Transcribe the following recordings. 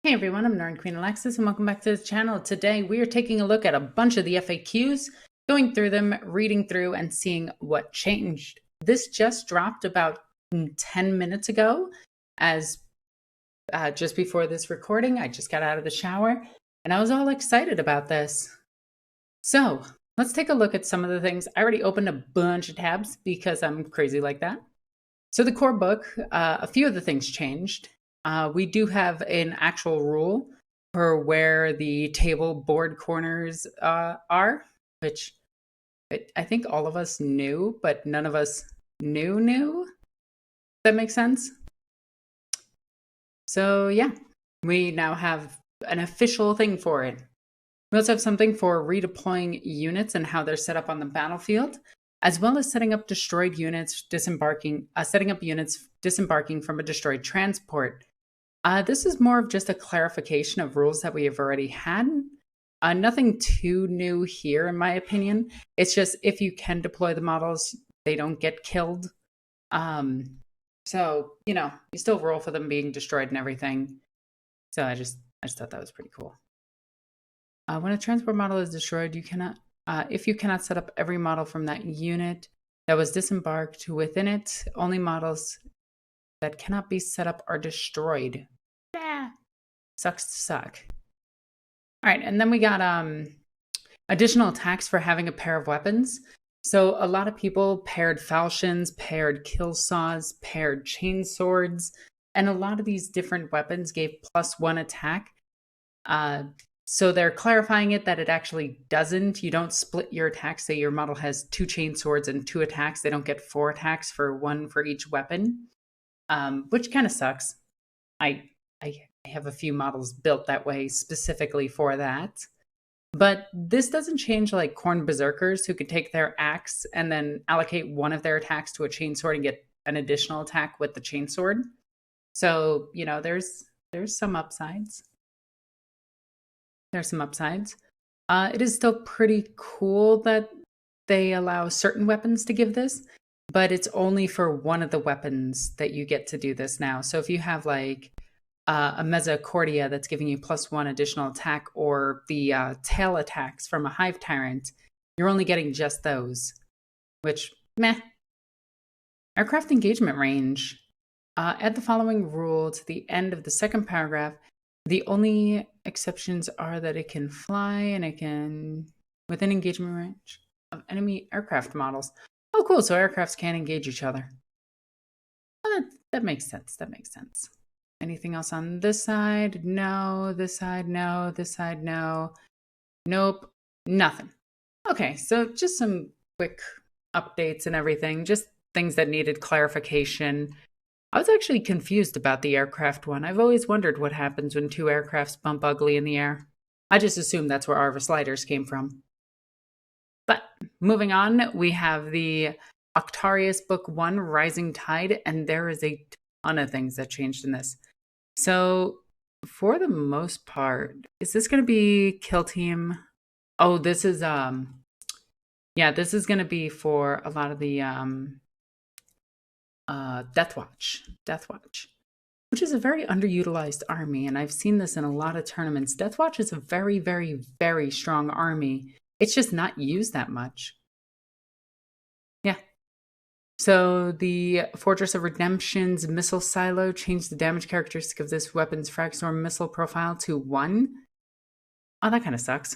Hey everyone, I'm Norn Queen Alexis and welcome back to the channel. Today we are taking a look at a bunch of the FAQs, going through them, reading through, and seeing what changed. This just dropped about 10 minutes ago, as just before this recording. I just got out of the shower and I was all excited about this. So let's take a look at some of the things. I already opened a bunch of tabs because I'm crazy like that. So the core book, a few of the things changed. We do have an actual rule for where the table board corners are, which I think all of us knew, but none of us knew. That makes sense? So yeah, we now have an official thing for it. We also have something for redeploying units and how they're set up on the battlefield, as well as setting up destroyed units setting up units disembarking from a destroyed transport. This is more of just a clarification of rules that we have already had. Nothing too new here, in my opinion. It's just if you can deploy the models, they don't get killed. So, you still roll for them being destroyed and everything. So I just thought that was pretty cool. When a transport model is destroyed, if you cannot set up every model from that unit that was disembarked within it, only models that cannot be set up are destroyed. Yeah. Sucks to suck. All right, and then we got additional attacks for having a pair of weapons. So a lot of people paired falchions, paired kill saws, paired chain swords, and a lot of these different weapons gave +1 attack. So they're clarifying it that it actually doesn't. You don't split your attacks. Say your model has 2 chain swords and 2 attacks. They don't get 4 attacks for 1 for each weapon, which kind of sucks. I have a few models built that way specifically for that. But this doesn't change like Khorne Berserkers, who could take their axe and then allocate one of their attacks to a chainsword and get an additional attack with the chainsword. So, there's some upsides. There's some upsides. It is still pretty cool that they allow certain weapons to give this, but it's only for one of the weapons that you get to do this now. So if you have like a Mesocordia that's giving you +1 additional attack, or the tail attacks from a Hive Tyrant, you're only getting just those, which, meh. Aircraft engagement range. Add the following rule to the end of the second paragraph. The only exceptions are that it can fly and it can within engagement range of enemy aircraft models. Oh, cool. So aircrafts can engage each other. Well, that makes sense. That makes sense. Anything else on this side? No. This side? No. This side? No. Nope. Nothing. Okay, so just some quick updates and everything. Just things that needed clarification. I was actually confused about the aircraft one. I've always wondered what happens when 2 aircrafts bump ugly in the air. I just assumed that's where Arva Sliders came from. But moving on, we have the Octarius Book 1, Rising Tide, and there is a ton of things that changed in this. So, for the most part, is this going to be Kill Team? Oh, this is, this is going to be for a lot of the Death Watch, which is a very underutilized army, and I've seen this in a lot of tournaments. Death Watch is a very, very, very strong army. It's just not used that much. Yeah. So the Fortress of Redemption's missile silo changed the damage characteristic of this weapon's Fragstorm missile profile to 1. Oh, that kind of sucks.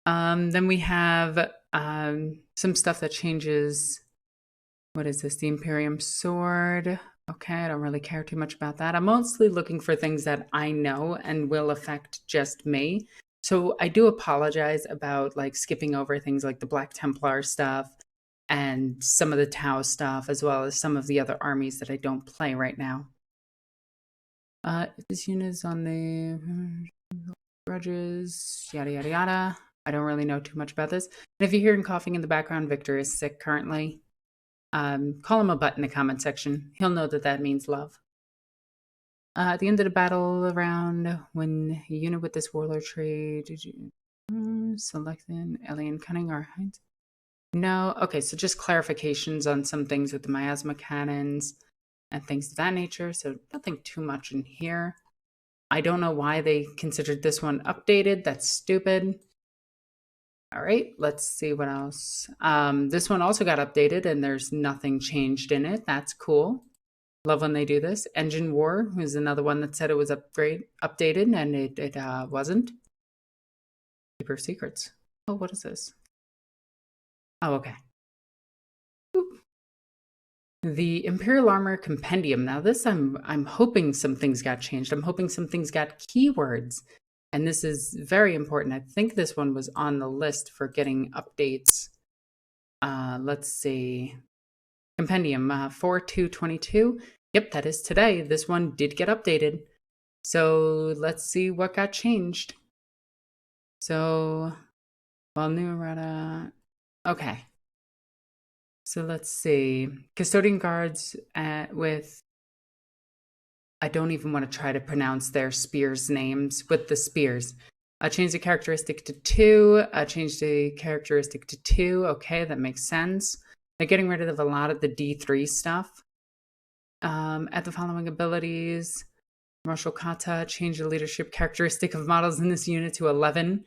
Then we have some stuff that changes. What is this? The Imperium Sword. Okay, I don't really care too much about that. I'm mostly looking for things that I know and will affect just me. So I do apologize about like skipping over things like the Black Templar stuff and some of the Tau stuff, as well as some of the other armies that I don't play right now. This unit is on the grudges, yada, yada, yada. I don't really know too much about this. And if you're hearing coughing in the background, Victor is sick currently. Call him a butt in the comment section. He'll know that that means love. At the end of the battle round, when a unit with this warlord trait, did you select an alien cunning or height? No. Okay, so just clarifications on some things with the miasma cannons and things of that nature. So nothing too much in here. I don't know why they considered this one updated. That's stupid. All right, let's see what else. This one also got updated and there's nothing changed in it. That's cool. Love when they do this. Engine War was another one that said it was updated and it wasn't. Keeper of Secrets. Oh, what is this? Oh, okay. Oop. The Imperial Armor Compendium. Now this I'm hoping some things got changed. I'm hoping some things got keywords. And this is very important. I think this one was on the list for getting updates. Let's see. Compendium 4.2.22. Yep, that is today. This one did get updated. So let's see what got changed. So, well, new errata. Okay. So let's see. Custodian guards with, I don't even want to try to pronounce their spears names, with the spears. Change the characteristic to 2. Change the characteristic to 2. Okay, that makes sense. They're getting rid of a lot of the D3 stuff. Add the following abilities. Martial Kata, change the leadership characteristic of models in this unit to 11.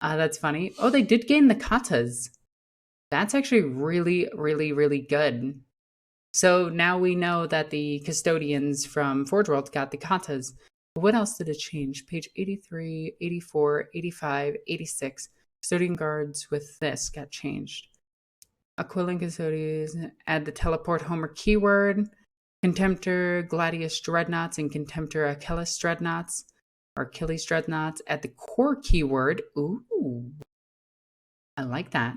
That's funny. Oh, they did gain the katas. That's actually really, really, really good. So now we know that the custodians from Forge World got the katas. What else did it change? Page 83, 84, 85, 86. Custodian guards with this got changed. Aquilin custodians, add the teleport Homer keyword. Contemptor Gladius Dreadnoughts and Contemptor Achilles Dreadnoughts, or Achilles Dreadnoughts, add the core keyword. Ooh, I like that.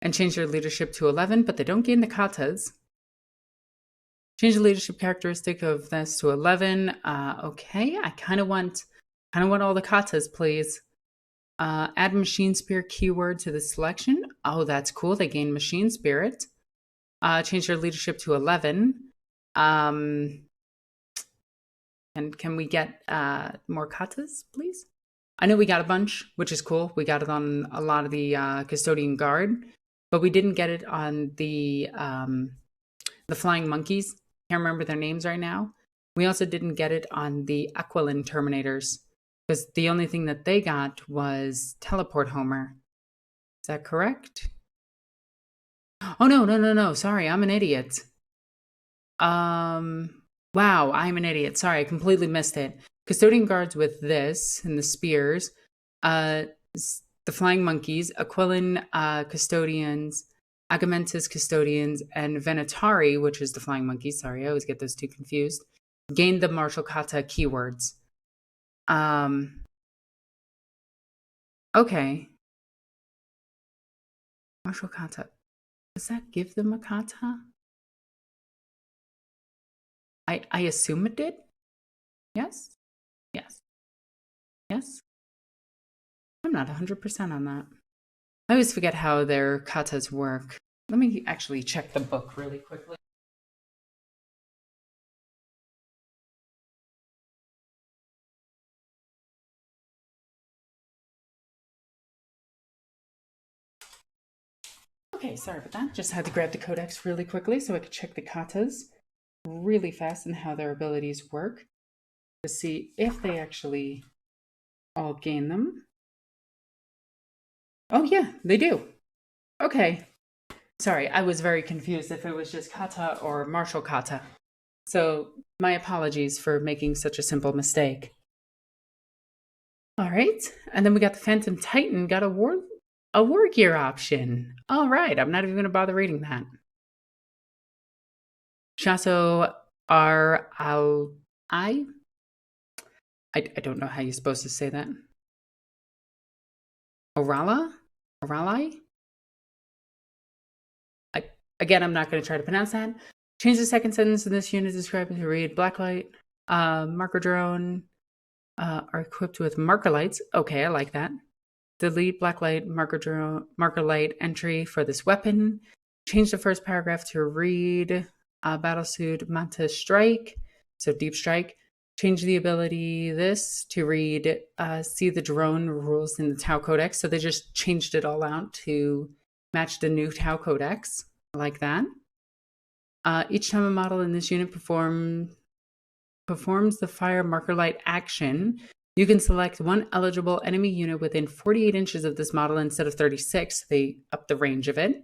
And change their leadership to 11, but they don't gain the katas. Change the leadership characteristic of this to 11. Okay, I kind of want all the katas, please. Add Machine Spirit keyword to the selection. Oh, that's cool. They gain Machine Spirit. Change their leadership to 11. And can we get more katas, please? I know we got a bunch, which is cool. We got it on a lot of the Custodian Guard, but we didn't get it on the Flying Monkeys. Can't remember their names right now. We also didn't get it on the Aquilin Terminators, because the only thing that they got was Teleport Homer. Is that correct? Oh, no. Sorry, I'm an idiot. Wow, I'm an idiot. Sorry, I completely missed it. Custodian guards with this and the spears, the Flying Monkeys, Aquilin Custodians, Agamentus Custodians, and Venatari, which is the Flying Monkeys. Sorry, I always get those two confused. Gained the Martial Kata keywords. Okay. Martial Kata. Does that give them a kata? I assume it did. Yes? Yes. Yes? I'm not 100% on that. I always forget how their katas work. Let me actually check the book really quickly. Okay, sorry about that. Just had to grab the codex really quickly so I could check the katas really fast and how their abilities work to see if they actually all gain them. Oh yeah, they do. Okay. Sorry, I was very confused if it was just kata or martial kata. So my apologies for making such a simple mistake. All right, and then we got the Phantom Titan got a war gear option. All right, I'm not even going to bother reading that. Shaso R Al I don't know how you're supposed to say that. Orala? Again, I'm not going to try to pronounce that. Change the second sentence in this unit described to read Blacklight, marker drone are equipped with marker lights. Okay, I like that. Delete Blacklight, marker light entry for this weapon. Change the first paragraph to read Battlesuit Manta Strike, so Deep Strike. Change the ability this to read see the drone rules in the Tau Codex. So they just changed it all out to match the new Tau Codex. I like that. Each time a model in this unit performs performs the fire marker light action, you can select one eligible enemy unit within 48 inches of this model instead of 36. They up the range of it.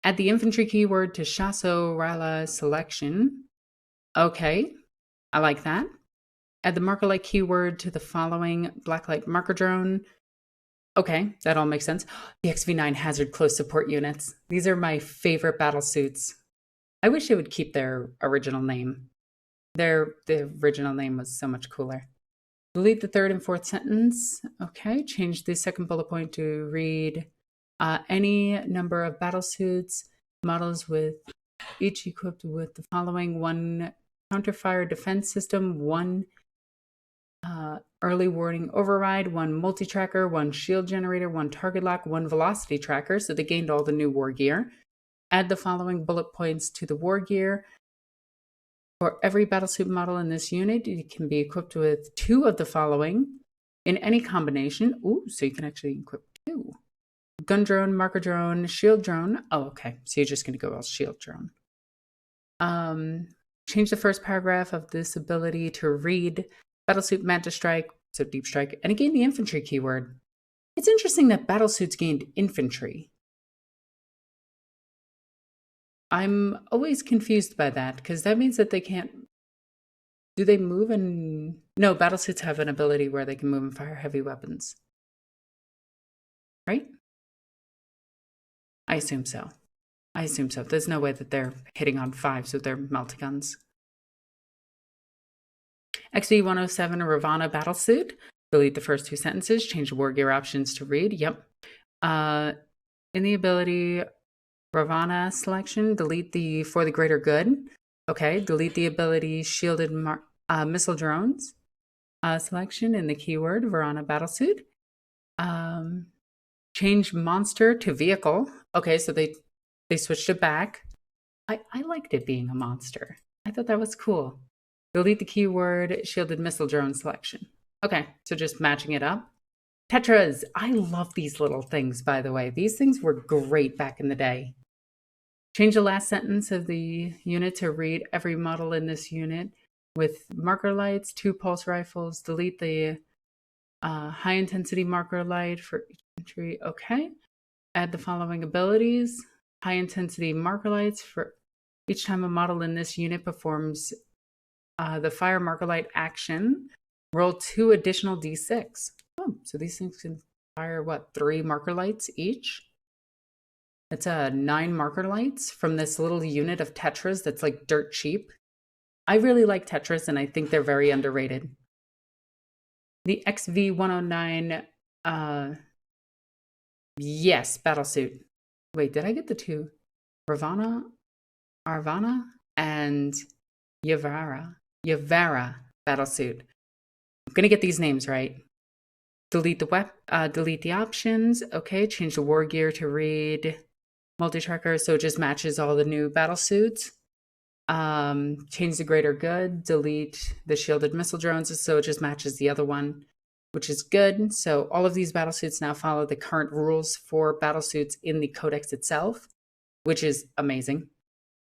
Add the infantry keyword to Chasso Rala selection. Okay, I like that. Add the marker light keyword to the following blacklight marker drone. Okay, that all makes sense. The XV9 hazard close support units. These are my favorite battle suits. I wish they would keep their original name. The original name was so much cooler. Delete the third and fourth sentence. Okay, change the second bullet point to read any number of battle suits, models with each equipped with the following: one counterfire defense system, one early warning override, one multi-tracker, one shield generator, one target lock, one velocity tracker. So they gained all the new war gear. Add the following bullet points to the war gear. For every battlesuit model in this unit, it can be equipped with two of the following in any combination. Ooh, so you can actually equip two. Gun drone, marker drone, shield drone. Oh, okay. So you're just going to go all shield drone. Change the first paragraph of this ability to read Battlesuit Manta Strike, so Deep Strike, and it gained the infantry keyword. It's interesting that battlesuits gained infantry. I'm always confused by that, because that means that they can't... Do they move and... No, battlesuits have an ability where they can move and fire heavy weapons. Right? I assume so. There's no way that they're hitting on fives with their meltaguns. XV-107 Ravana Battlesuit. Delete the first two sentences. Change the war gear options to read. Yep. In the ability Ravana selection, delete the for the greater good. Okay. Delete the ability shielded missile drones selection in the keyword Ravana Battlesuit. Change monster to vehicle. Okay, so they switched it back. I liked it being a monster. I thought that was cool. Delete the keyword shielded missile drone selection. Okay, so just matching it up. Tetras. I love these little things, by the way. These things were great back in the day. Change the last sentence of the unit to read every model in this unit with marker lights, 2 pulse rifles. Delete the high intensity marker light for each entry. Okay. Add the following abilities. High intensity marker lights for each time a model in this unit performs the fire marker light action. Roll 2 additional d6. Oh, so these things can fire, what, 3 marker lights each? That's 9 marker lights from this little unit of Tetras that's like dirt cheap. I really like Tetras, and I think they're very underrated. The XV-109, yes, battlesuit. Wait, did I get the 2? Arvana, and Yavara battlesuit. I'm gonna get these names right. Delete the options. Okay, change the war gear to read multi-tracker, so it just matches all the new battlesuits. Change the greater good. Delete the shielded missile drones, so it just matches the other one, which is good. So all of these battlesuits now follow the current rules for battlesuits in the codex itself, which is amazing.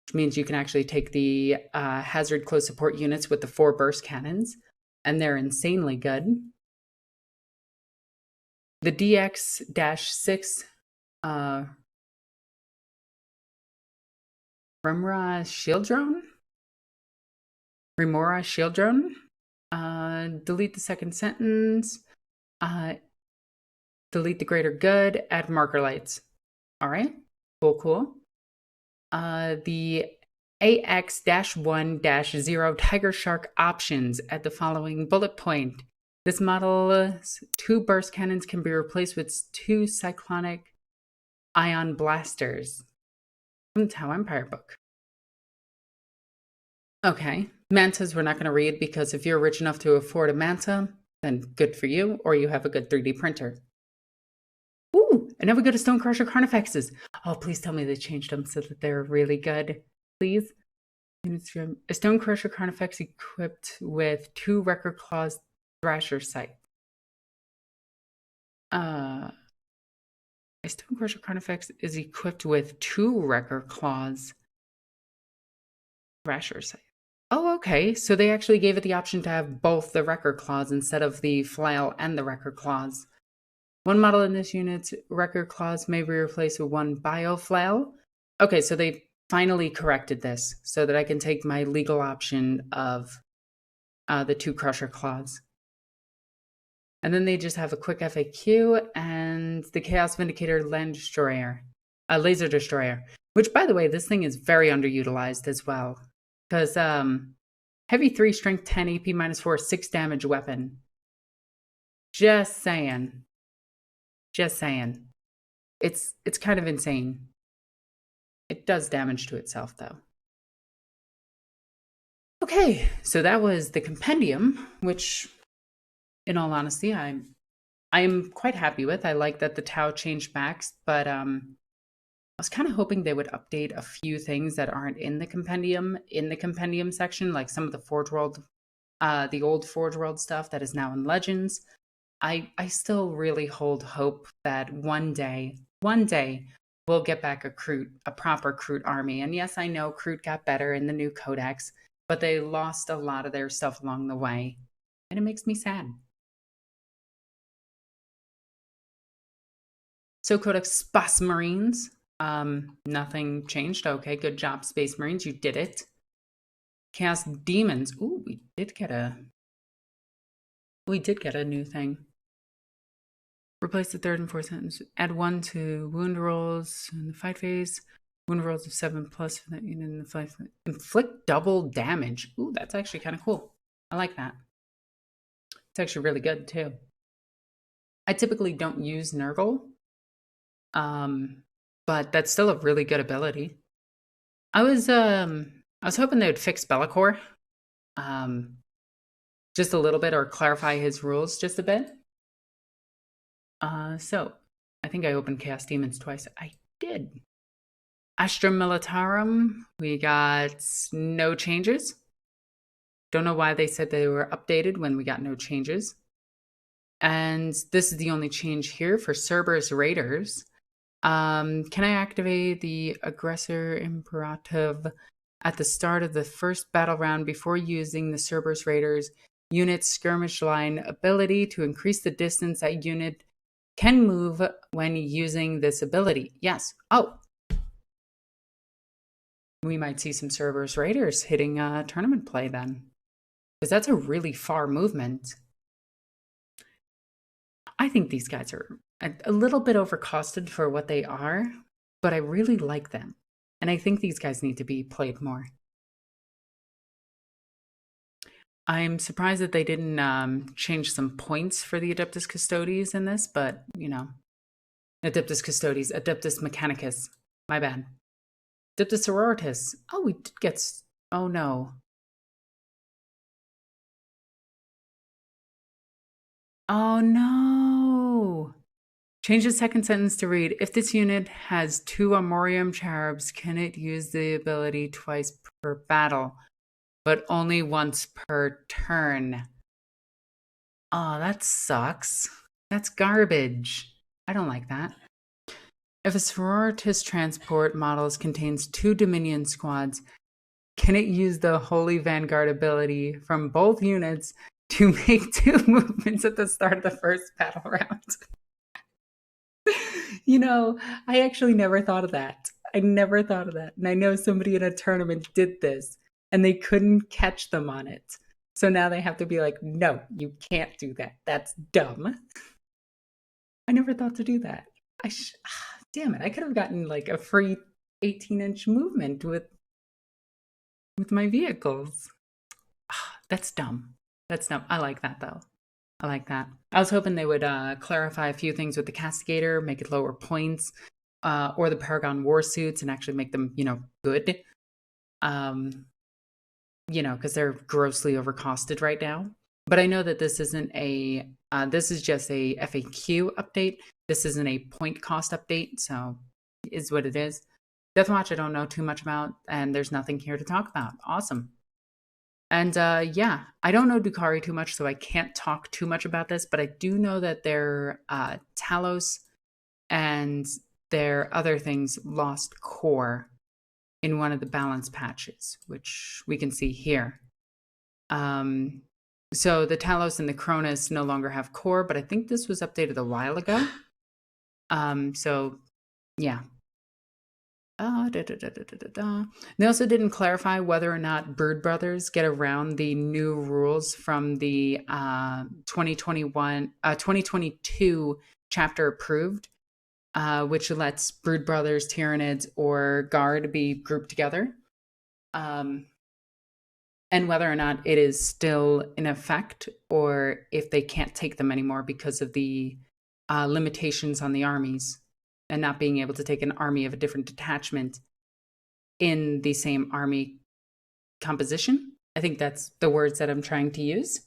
Which means you can actually take the hazard close support units with the 4 burst cannons, and they're insanely good. The DX-6 Remora shield drone? Delete the second sentence. Delete the greater good. Add marker lights. All right. Cool. The AX-1-0 Tiger Shark options at the following bullet point. This model's 2 burst cannons can be replaced with 2 cyclonic ion blasters. From the Tau Empire book. Okay, mantas we're not going to read, because if you're rich enough to afford a manta, then good for you, or you have a good 3D printer. Ooh, and now we go to Stonecrusher Carnifexes. Oh, please tell me they changed them so that they're really good. Please. A Stonecrusher Carnifex equipped with 2 Wrecker Claws Thrasher sights. A Stonecrusher Carnifex is equipped with 2 Wrecker Claws Thrasher sights. Oh, okay. So they actually gave it the option to have both the record clause instead of the flail and the record clause. One model in this unit's record clause may be replaced with one bioflail. Okay, so they finally corrected this so that I can take my legal option of the two crusher clause. And then they just have a quick FAQ and the Chaos Vindicator Land Destroyer, Laser Destroyer, which, by the way, this thing is very underutilized as well. Because heavy 3, strength 10, AP -4, 6 damage weapon. Just saying. Just saying. It's kind of insane. It does damage to itself, though. Okay, so that was the Compendium, which, in all honesty, I'm quite happy with. I like that the Tau changed backs, but I was kind of hoping they would update a few things that aren't in the Compendium section, like some of the Forge World, the old Forge World stuff that is now in Legends. I still really hold hope that one day we'll get back a proper Kroot army. And yes, I know Kroot got better in the new codex, but they lost a lot of their stuff along the way, and it makes me sad. So Codex Space Marines, nothing changed. Okay, good job, Space Marines, you did it. Chaos Demons. Ooh, we did get a new thing. Replace the third and fourth sentence. Add 1 to wound rolls in the fight phase. Wound rolls of 7+ for that unit in the fight. Inflict double damage. Ooh, that's actually kind of cool. I like that. It's actually really good too. I typically don't use Nurgle, but that's still a really good ability. I was hoping they would fix Be'lakor, just a little bit, or clarify his rules just a bit. So I think I opened Chaos Demons twice. I did. Astra Militarum, we got no changes. Don't know why they said they were updated when we got no changes. And this is the only change here for Cerberus Raiders. Can I activate the Aggressor Imperative at the start of the first battle round before using the Cerberus Raiders unit skirmish line ability to increase the distance that unit can move when using this ability? Yes. Oh. We might see some Cerberus Raiders hitting tournament play then, because that's a really far movement. I think these guys are a little bit overcosted for what they are, but I really like them. And I think these guys need to be played more. I'm surprised that they didn't change some points for the Adeptus Custodies in this, but, you know. Adeptus Custodies, Adeptus Mechanicus. My bad. Adeptus Sororitas. Oh, we did get... Oh, no. Oh, no. Change the second sentence to read, if this unit has 2 Armorium Cherubs, can it use the ability twice per battle, but only once per turn? Oh, that sucks. That's garbage. I don't like that. If a Sororitas transport models contains 2 Dominion squads, can it use the Holy Vanguard ability from both units to make 2 movements at the start of the first battle round? You know, I actually never thought of that. I never thought of that. And I know somebody in a tournament did this, and they couldn't catch them on it. So now they have to be like, no, you can't do that. That's dumb. I never thought to do that. Damn it, I could have gotten like a free 18-inch movement with my vehicles. That's dumb. That's dumb. I like that, though. I like that. I was hoping they would clarify a few things with the Castigator, make it lower points, or the Paragon War Suits, and actually make them, you know, good. You know, because they're grossly overcosted right now. But I know that this isn't a, this is just a FAQ update. This isn't a point cost update, so it is what it is. Deathwatch I don't know too much about, and there's nothing here to talk about. Awesome. And yeah, I don't know Drukhari too much, so I can't talk too much about this, but I do know that their Talos and their other things lost core in one of the balance patches, which we can see here. So the Talos and the Cronus no longer have core, but I think this was updated a while ago. So yeah. They also didn't clarify whether or not Bird Brothers get around the new rules from the 2022 chapter approved, which lets Brood Brothers, Tyranids, or Guard be grouped together. And whether or not it is still in effect or if they can't take them anymore because of the limitations on the armies and not being able to take an army of a different detachment in the same army composition. I think that's the words that I'm trying to use.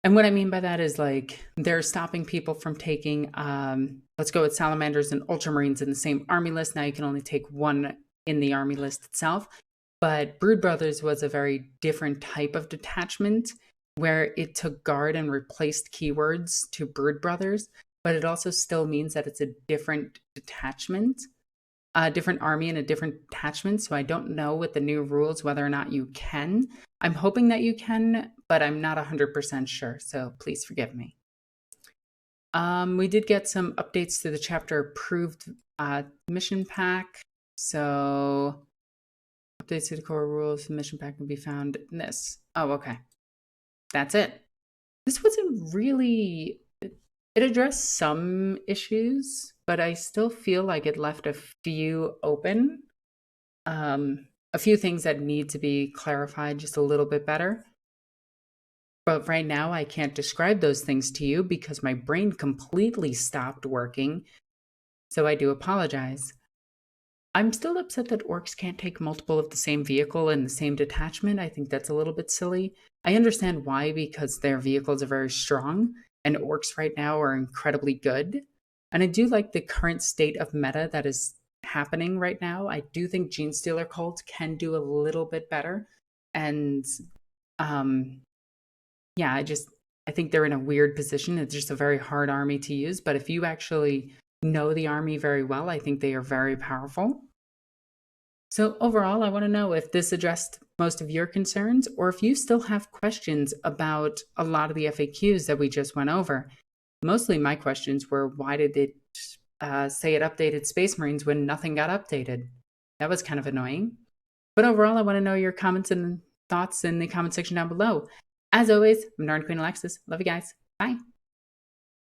And what I mean by that is like they're stopping people from taking, let's go with salamanders and ultramarines in the same army list. Now you can only take one in the army list itself. But Brood Brothers was a very different type of detachment where it took guard and replaced keywords to Brood Brothers, but it also still means that it's a different detachment, a different army and a different detachment. So I don't know with the new rules whether or not you can. I'm hoping that you can, but I'm not 100% sure. So please forgive me. We did get some updates to the chapter approved mission pack. So updates to the core rules, the mission pack can be found in this. Oh, okay. That's it. This wasn't really, it addressed some issues, but I still feel like it left a few open. A few things that need to be clarified just a little bit better. But right now, I can't describe those things to you because my brain completely stopped working. So I do apologize. I'm still upset that orcs can't take multiple of the same vehicle in the same detachment. I think that's a little bit silly. I understand why, because their vehicles are very strong, and orcs right now are incredibly good. And I do like the current state of meta that is happening right now. I do think Genestealer Cult can do a little bit better. And yeah, I think they're in a weird position. It's just a very hard army to use. But if you actually know the army very well, I think they are very powerful. So overall, I want to know if this addressed most of your concerns or if you still have questions about a lot of the FAQs that we just went over. Mostly my questions were, why did it say it updated Space Marines when nothing got updated? That was kind of annoying. But overall, I want to know your comments and thoughts in the comment section down below. As always, I'm Darn Queen Alexis. Love you guys. Bye.